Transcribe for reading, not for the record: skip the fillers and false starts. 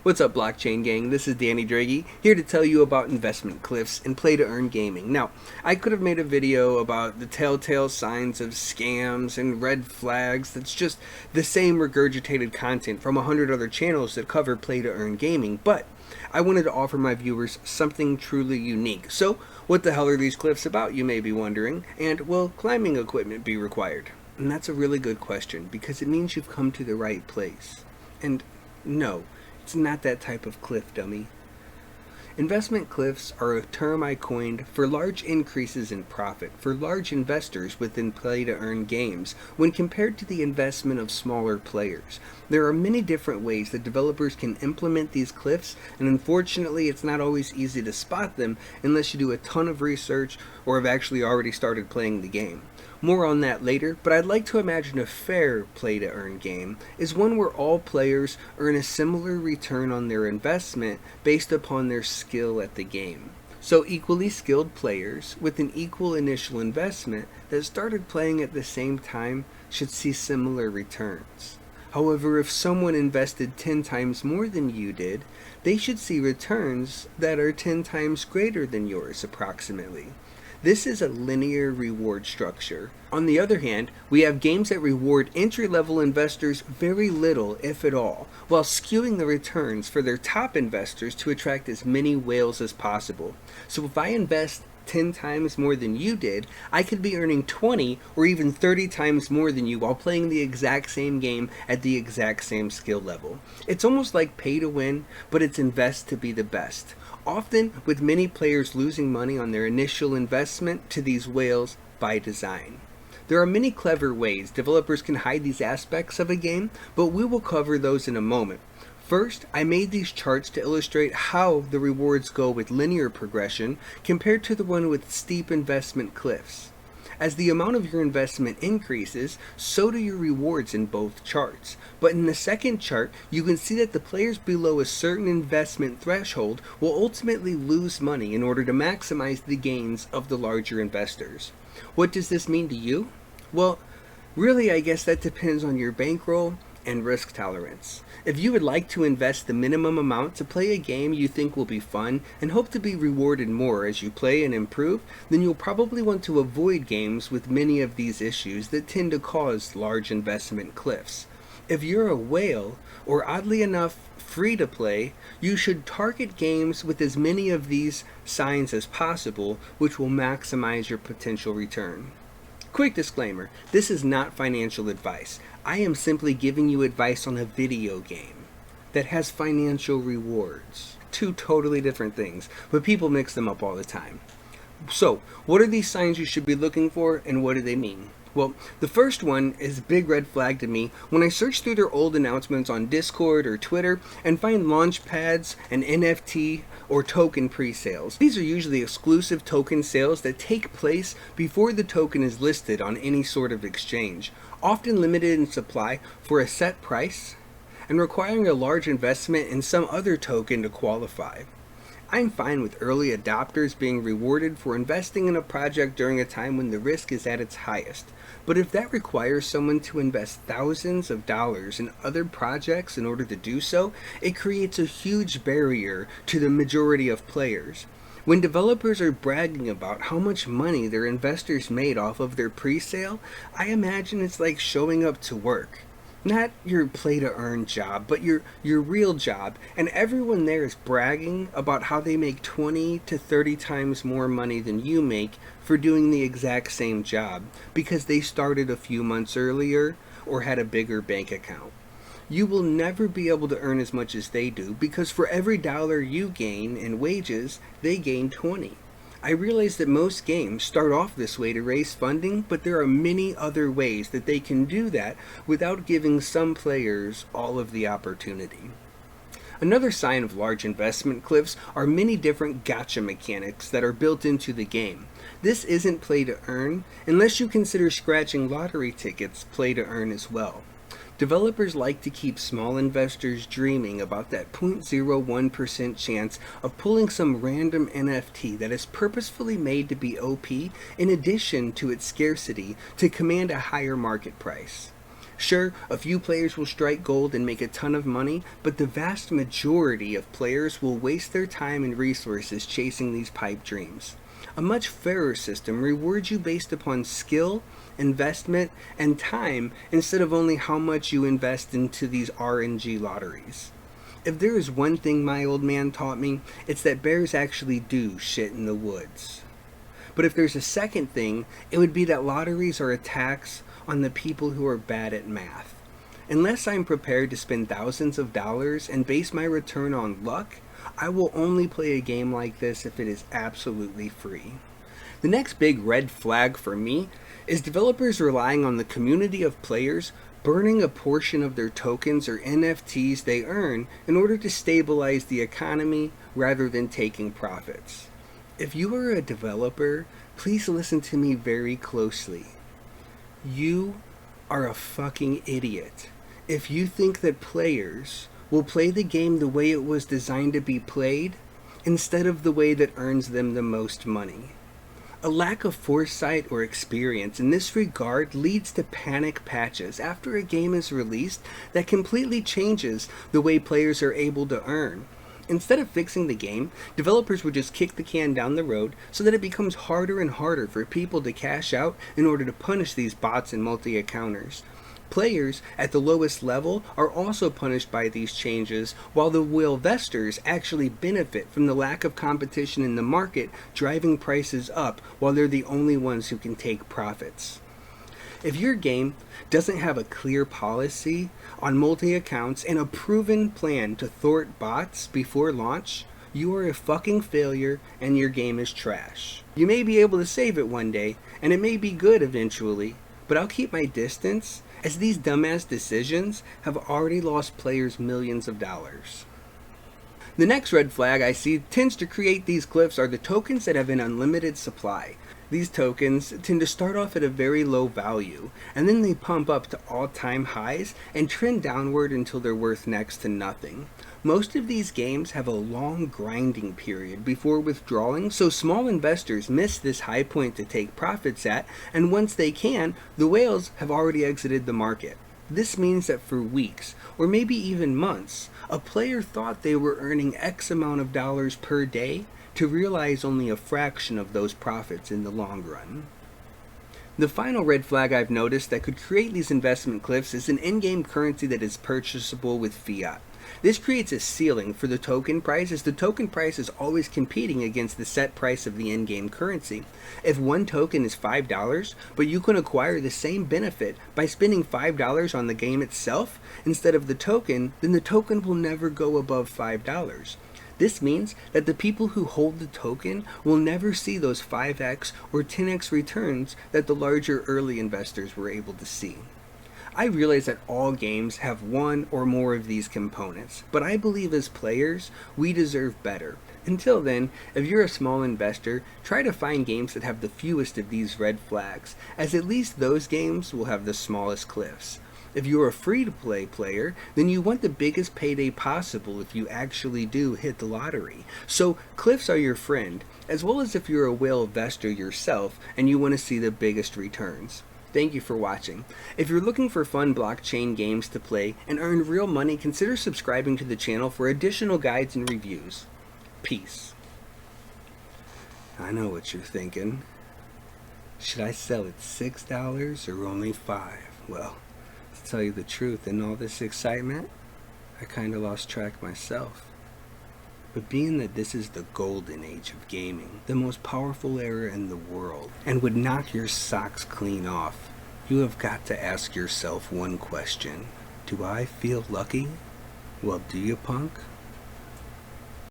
What's up, blockchain gang? This is Danny Draghi, here to tell you about investment cliffs and play to earn gaming. Now, I could have made a video about the telltale signs of scams and red flags that's just the same regurgitated content from 100 other channels that cover play to earn gaming, but I wanted to offer my viewers something truly unique. So, what the hell are these cliffs about, you may be wondering, and will climbing equipment be required? And that's a really good question, because it means you've come to the right place. And no, it's not that type of cliff, dummy. Investment cliffs are a term I coined for large increases in profit for large investors within play-to-earn games when compared to the investment of smaller players. There are many different ways that developers can implement these cliffs, and unfortunately it's not always easy to spot them unless you do a ton of research or have actually already started playing the game. More on that later, but I'd like to imagine a fair play-to-earn game is one where all players earn a similar return on their investment based upon their skill at the game. So equally skilled players with an equal initial investment that started playing at the same time should see similar returns. However, if someone invested 10 times more than you did, they should see returns that are 10 times greater than yours approximately. This is a linear reward structure. On the other hand, we have games that reward entry-level investors very little, if at all, while skewing the returns for their top investors to attract as many whales as possible. So if I invest 10 times more than you did, I could be earning 20 or even 30 times more than you while playing the exact same game at the exact same skill level. It's almost like pay to win, but it's invest to be the best. Often with many players losing money on their initial investment to these whales by design. There are many clever ways developers can hide these aspects of a game, but we will cover those in a moment. First, I made these charts to illustrate how the rewards go with linear progression compared to the one with steep investment cliffs. As the amount of your investment increases, so do your rewards in both charts. But in the second chart, you can see that the players below a certain investment threshold will ultimately lose money in order to maximize the gains of the larger investors. What does this mean to you? Well, really, I guess that depends on your bankroll and risk tolerance. If you would like to invest the minimum amount to play a game you think will be fun and hope to be rewarded more as you play and improve, then you'll probably want to avoid games with many of these issues that tend to cause large investment cliffs. If you're a whale, or oddly enough free to play, you should target games with as many of these signs as possible, which will maximize your potential return. Quick disclaimer, this is not financial advice. I am simply giving you advice on a video game that has financial rewards. Two totally different things, but people mix them up all the time. So, what are these signs you should be looking for, and what do they mean? Well, the first one is a big red flag to me when I search through their old announcements on Discord or Twitter and find launch pads and NFT or token pre-sales. These are usually exclusive token sales that take place before the token is listed on any sort of exchange, often limited in supply for a set price and requiring a large investment in some other token to qualify. I'm fine with early adopters being rewarded for investing in a project during a time when the risk is at its highest, but if that requires someone to invest thousands of dollars in other projects in order to do so, it creates a huge barrier to the majority of players. When developers are bragging about how much money their investors made off of their pre-sale, I imagine it's like showing up to work. Not your play-to-earn job, but your real job, and everyone there is bragging about how they make 20 to 30 times more money than you make for doing the exact same job, because they started a few months earlier or had a bigger bank account. You will never be able to earn as much as they do, because for every dollar you gain in wages, they gain 20. I realize that most games start off this way to raise funding, but there are many other ways that they can do that without giving some players all of the opportunity. Another sign of large investment cliffs are many different gacha mechanics that are built into the game. This isn't play to earn, unless you consider scratching lottery tickets play to earn as well. Developers like to keep small investors dreaming about that 0.01% chance of pulling some random NFT that is purposefully made to be OP in addition to its scarcity to command a higher market price. Sure, a few players will strike gold and make a ton of money, but the vast majority of players will waste their time and resources chasing these pipe dreams. A much fairer system rewards you based upon skill, investment, and time instead of only how much you invest into these RNG lotteries. If there is one thing my old man taught me, it's that bears actually do shit in the woods. But if there's a second thing, it would be that lotteries are a tax on the people who are bad at math. Unless I'm prepared to spend thousands of dollars and base my return on luck, I will only play a game like this if it is absolutely free. The next big red flag for me is developers relying on the community of players burning a portion of their tokens or NFTs they earn in order to stabilize the economy rather than taking profits. If you are a developer, please listen to me very closely. You are a fucking idiot if you think that players will play the game the way it was designed to be played instead of the way that earns them the most money. A lack of foresight or experience in this regard leads to panic patches after a game is released that completely changes the way players are able to earn. Instead of fixing the game, developers would just kick the can down the road so that it becomes harder and harder for people to cash out in order to punish these bots and multi-accounters. Players at the lowest level are also punished by these changes, while the whale investors actually benefit from the lack of competition in the market, driving prices up while they're the only ones who can take profits. If your game doesn't have a clear policy on multi-accounts and a proven plan to thwart bots before launch, you are a fucking failure and your game is trash. You may be able to save it one day, and it may be good eventually, but I'll keep my distance, as these dumbass decisions have already lost players millions of dollars. The next red flag I see tends to create these cliffs are the tokens that have an unlimited supply. These tokens tend to start off at a very low value, and then they pump up to all-time highs and trend downward until they're worth next to nothing. Most of these games have a long grinding period before withdrawing, so small investors miss this high point to take profits at, and once they can, the whales have already exited the market. This means that for weeks, or maybe even months, a player thought they were earning X amount of dollars per day to realize only a fraction of those profits in the long run. The final red flag I've noticed that could create these investment cliffs is an in-game currency that is purchasable with Fiat. This creates a ceiling for the token price, as the token price is always competing against the set price of the in-game currency. If one token is $5, but you can acquire the same benefit by spending $5 on the game itself instead of the token, then the token will never go above $5. This means that the people who hold the token will never see those 5x or 10x returns that the larger early investors were able to see. I realize that all games have one or more of these components, but I believe as players, we deserve better. Until then, if you're a small investor, try to find games that have the fewest of these red flags, as at least those games will have the smallest cliffs. If you're a free-to-play player, then you want the biggest payday possible if you actually do hit the lottery. So cliffs are your friend, as well as if you're a whale investor yourself and you want to see the biggest returns. Thank you for watching. If you're looking for fun blockchain games to play and earn real money, consider subscribing to the channel for additional guides and reviews. Peace. I know what you're thinking. Should I sell at $6 or only $5? Well, to tell you the truth, in all this excitement, I kinda lost track myself. But being that this is the golden age of gaming, the most powerful era in the world, and would knock your socks clean off, you have got to ask yourself one question. Do I feel lucky? Well, do you, punk?